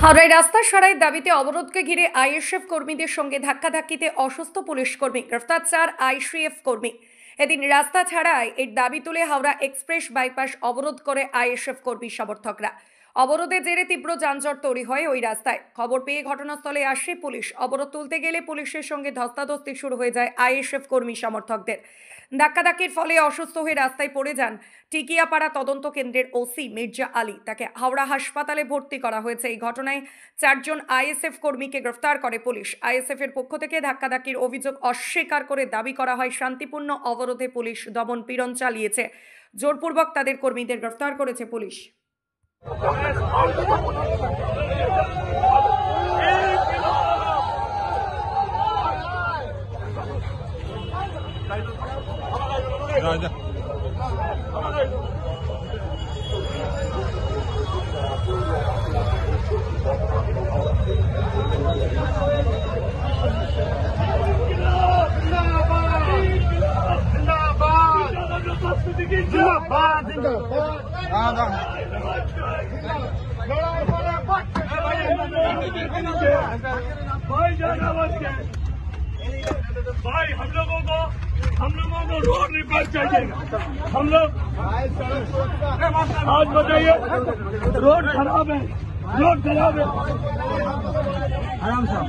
হাওড়ায় রাস্তা সারাইয়ের দাবিতে অবরোধকে ঘিরে আইএসএফ কর্মীদের সঙ্গে ধাক্কাধাক্কিতে অসুস্থ পুলিশ কর্মী, গ্রেফতার 4 আইসিএফ কর্মী। এদিন রাস্তা ছাড়ায় এর দাবি তুলে হাওড়া এক্সপ্রেস বাইপাস অবরোধ করে আইএসএফ কর্মী সমর্থকরা। অবরোধের জেরে তীব্র যানজট তৈরি হয় ওই রাস্তায়। খবর পেয়ে ঘটনাস্থলে আসে পুলিশ। অবরোধ তুলতে গেলে পুলিশের সঙ্গে ধস্তাধস্তি শুরু হয়ে যায় আইএসএফ কর্মী সমর্থকদের। ধাক্কাধাক্কির ফলে অসুস্থ হয়ে রাস্তায় পড়ে যান টিকিয়াপাড়া তদন্ত কেন্দ্রের ওসি মির্জা আলী। তাকে হাওড়া হাসপাতালে ভর্তি করা হয়েছে। এই ঘটনায় 4 জন আইএসএফ কর্মীকে গ্রেফতার করে পুলিশ। আইএসএফ এর পক্ষ থেকে ধাক্কাধাক্কির অভিযোগ অস্বীকার করে দাবি করা হয় শান্তিপূর্ণ অবরোধে পুলিশ দমন পীড়ন চালিয়েছে। জোরপূর্বক তাদের কর্মীদের গ্রেফতার করেছে পুলিশ। भाई हम लोगों को रोड रिपेयर चाहिए। हम लोग आज बताइए रोड खराब है, आराम से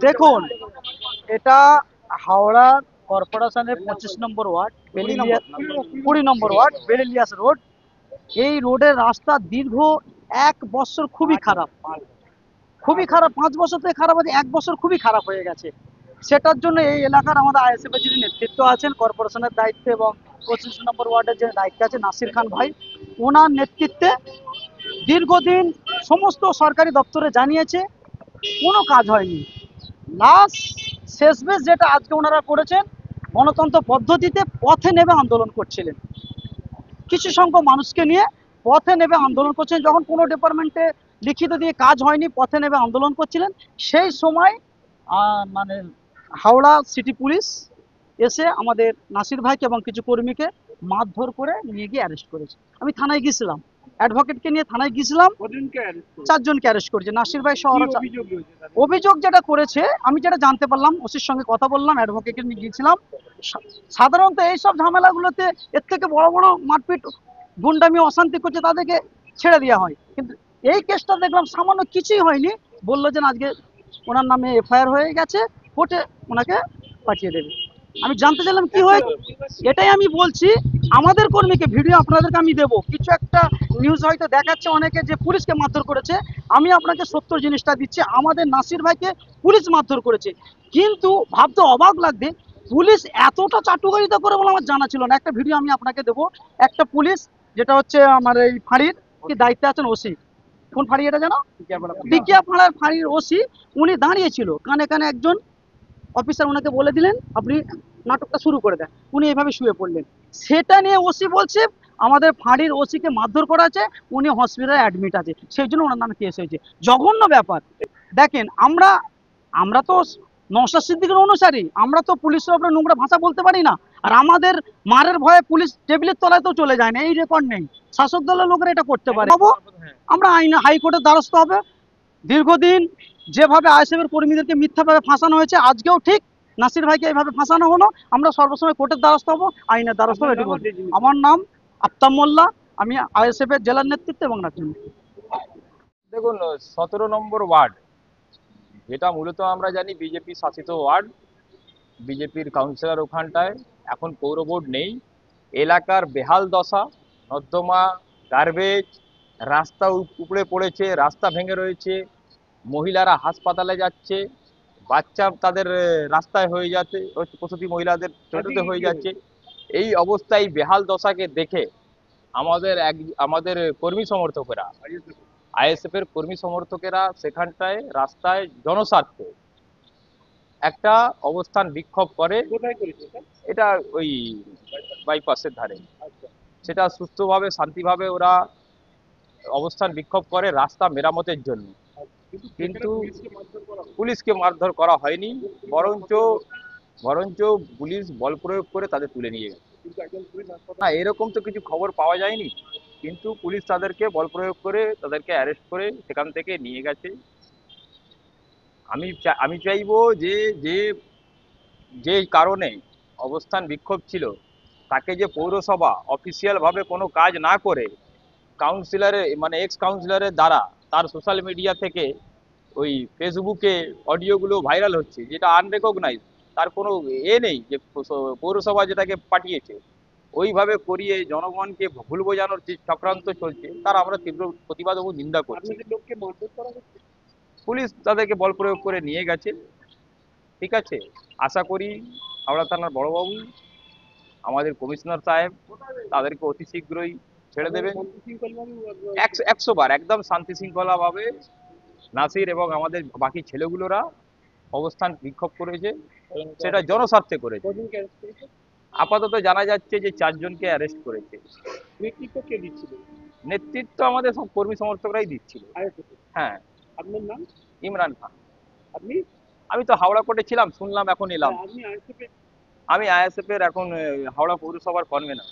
দেখুন, এটা হাওড়া কর্পোরেশনের 25 নম্বর ওয়ার্ড, 20 নম্বর ওয়ার্ড, বেলেলিয়াস রোড। এই রোডের রাস্তা দীর্ঘ 1 বছর খুবই খারাপ, 5 বছর থেকে খারাপ আছে, 1 বছর খুবই খারাপ হয়ে গেছে। সেটার জন্য এই এলাকার আমাদের আইএসএফ এর যিনি নেতৃত্ব আছেন কর্পোরেশনের দায়িত্বে এবং 25 নম্বর ওয়ার্ডের যে দায়িত্বে আছে নাসির খান ভাই, ওনার নেতৃত্বে দীর্ঘদিন সমস্ত সরকারি দপ্তরে জানিয়েছে, কোনো কাজ হয়নি। লাস্ট শেষমেশ যেটা আজকে ওনারা করেছেন, গণতন্ত্র পদ্ধতিতে পথে নেমে আন্দোলন করছিলেন, কিছু সংখ্যক মানুষকে নিয়ে পথে নেমে আন্দোলন করছেন। যখন কোনো ডিপার্টমেন্টে লিখিত দিয়ে কাজ হয়নি, পথে নেমে আন্দোলন করছিলেন, সেই সময় মানে হাওড়া সিটি পুলিশ এসে আমাদের নাসির ভাইকে এবং কিছু কর্মীকে মারধর করে নিয়ে গিয়ে অ্যারেস্ট করেছে। আমি থানায় গিয়েছিলাম, অ্যাডভোকেটকে নিয়ে থানায় গিয়েছিলাম। 4 জনকে অ্যারেস্ট করেছে, নাসির ভাই সহ। অভিযোগ যেটা করেছে, আমি যেটা জানতে পারলাম, ওসির সঙ্গে কথা বললাম, অ্যাডভোকেটকে নিয়ে গিয়েছিলাম। সাধারণত এইসব ঝামেলাগুলোতে এর থেকে বড় বড় মারপিট, গুন্ডামি, অশান্তি করছে, তাদেরকে ছেড়ে দেওয়া হয়। কিন্তু এই কেসটা দেখলাম সামান্য কিছুই হয়নি। বললো যে আজকে ওনার নামে এফআইআর হয়ে গেছে, কোর্টে ওনাকে পাঠিয়ে দেবে। আমি জানতে চাইলাম কি হয়েছে, এটাই আমি বলছি। আমাদের কর্মীকে ভিডিও আপনাদেরকে আমি দেবো, কিছু একটা নিউজ হয়তো দেখাচ্ছে অনেকে যে পুলিশকে মারধর করেছে। আমি আপনাকে সত্য জিনিসটা দিচ্ছি, আমাদের নাসির ভাইকে পুলিশ মারধর করেছে। কিন্তু ভাবতে অবাক লাগবে, পুলিশ এতটা চাটুকারিতা করে বলে আমার জানা ছিল না। একটা ভিডিও আমি আপনাকে দেবো। একটা পুলিশ, যেটা হচ্ছে আমার এই ফাঁড়ির কি দায়িত্বে আছেন ওসি, কোন ফাঁড়ি এটা জানো? টিকিয়াপাড়ার ফাঁড়ির ওসি। উনি দাঁড়িয়েছিল, কানে কানে একজন অফিসার ওনাকে বলে দিলেন আপনি নাটকটা শুরু করে দেন। উনি এভাবে শুয়ে পড়লেন। সেটা নিয়ে ওসি বলছে আমাদের ফাঁড়ির ওসিকে মারধর করা আছে, উনি হসপিটালে অ্যাডমিট আছে, সেই জন্য ওনার নামে কেস হয়েছে। জঘন্য ব্যাপার। দেখেন, আমরা তো নওশাদ সিদ্দিকীর অনুসারী, আমরা তো পুলিশের উপরে নোংরা ভাষা বলতে পারি না। আর আমাদের মারের ভয়ে পুলিশ টেবিলের তলায় তো চলে যায় না, এই রেকর্ড নেই। শাসক দলের লোকেরা এটা করতে পারে। আমরা আইনে হাইকোর্টের দ্বারস্থ হবে। দীর্ঘদিন যেভাবে আইএসএফের কর্মীদেরকে মিথ্যাভাবে ফাঁসানো হয়েছে, আজকেও ঠিক নাসির ভাইকে এইভাবে ফাঁসানো হলো। আমরা সর্বসময় কোর্টের দ্বারস্থ হবো, আইনের দ্বারস্থ হবো, এটি বলছি। আমার নাম আফতাব মোল্লা, আমি আইএসএফের জেলার নেতৃত্ব এবং নাচুন। দেখুন, 17 নম্বর ওয়ার্ড, যেটা মূলত আমরা জানি বিজেপি শাসিত ওয়ার্ড, বিজেপির কাউন্সিলর ওখানটায়, এখন পৌর বোর্ড নেই। এলাকার বেহাল দশা, নর্দমা, গার্বেজ, রাস্তা উপড়ে পড়েছে, রাস্তা ভেঙে রয়েছে, মহিলারা হাসপাতালে যাচ্ছে, বাচ্চা তাদের রাস্তায় হয়ে যাচ্ছে, প্রসূতি মহিলাদের টোটোতে হয়ে যাচ্ছে। এই অবস্থায় বেহাল দশাকে দেখে আমাদের কর্মী সমর্থকেরা, আইএসএফ এর কর্মী সমর্থকেরা সেখানটায় রাস্তায় জনস্বার্থে একটা অবস্থান বিক্ষোভ করে। এটা ওই বাইপাসের ধারে। সেটা সুস্থভাবে শান্তিভাবে ওরা অবস্থান বিক্ষোভ করে রাস্তা মেরামতের জন্য, কিন্তু পুলিশকে মারধর করা হয়নি, বরঞ্চ বরঞ্চ পুলিশ বল প্রয়োগ করে তাদের তুলে নিয়ে গেছে। না, এরকম তো কিছু খবর পাওয়া যায়নি, কিন্তু পুলিশ তাদেরকে বল প্রয়োগ করে তাদেরকে অ্যারেস্ট করে সেখান থেকে নিয়ে গেছে। আমি চাইবো যে যে যে কারণে অবস্থান বিক্ষোভ ছিল তাকে যে পৌরসভা অফিসিয়াল ভাবে কোনো কাজ না করে কাউন্সিলরের মানে এক্স কাউন্সিলরের দ্বারা তার সোশ্যাল মিডিয়া থেকে ওই ফেসবুকে অডিওগুলো ভাইরাল হচ্ছে, যেটা আনরেকগনাইজ, তার কোনো নেই যে পৌরসভা যেটাকে পাঠিয়েছে ওইভাবে করিয়ে জনগণকে ভুল বোঝানোর যে চক্রান্ত চলছে তার আমরা তীব্র প্রতিবাদ এবং নিন্দা করছি। পুলিশ তাদেরকে বল প্রয়োগ করে নিয়ে গেছে। ঠিক আছে, আশা করি হাওড়া থানার বড়বাবু, আমাদের কমিশনার সাহেব তাদেরকে অতি শীঘ্রই ছেড়ে দেবেন। 100 বার একদম শান্তি শৃঙ্খলা ভাবে নাসির এবং আমাদের বাকি ছেলেগুলোরা অবস্থান বিক্ষোভ করেছে, সেটা জনস্বার্থে করেছে। আপাতত জানা যাচ্ছে যে 4 জনকে অ্যারেস্ট করেছে। নেতৃত্ব আমাদের সব কর্মী সমর্থকরাই দিচ্ছিল। হ্যাঁ। আপনার নাম? ইমরান খান। আপনি? আমি তো হাওড়া কোর্টে ছিলাম, শুনলাম এখন এলাম। আমি আইএসএফ এর এখন হাওড়া পৌরসভার কনভেনর।